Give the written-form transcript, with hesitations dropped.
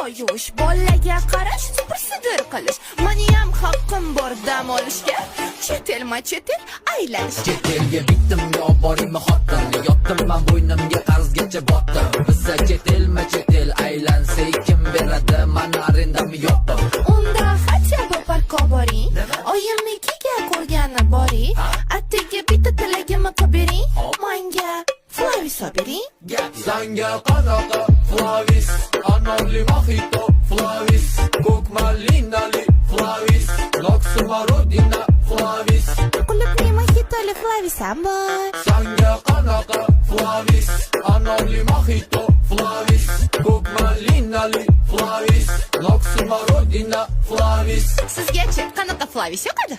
koyush, bolaga qarash, supersidir qilish. Meniyam haqqim bor dam olishga. Chet el aylanishga. Chet elga bitdim yo boringmi xotin, yotdim men bo'ynimga qarzgacha botdim. Bizda chet el aylansa kim beradi, mana arendami yo'qdir. Unda hatcha parkka boring, oyimnikiga ko'rgani boring. Attiga bitta tilagimni qilib bering, menga Flavis bering. Sanga qanaqa Flavis, anonli mojito Flavis, ko'k malinali Flavis, Loxmarodina Flavis. Qulupli mojitoli Flavis ham bor. Sanga qanaqa Flavis, anonli mojito Flavis, ko'k malinali Flavis, Loxmarodina Flavis. Sizgachi qanaqa Flavis yoqadi?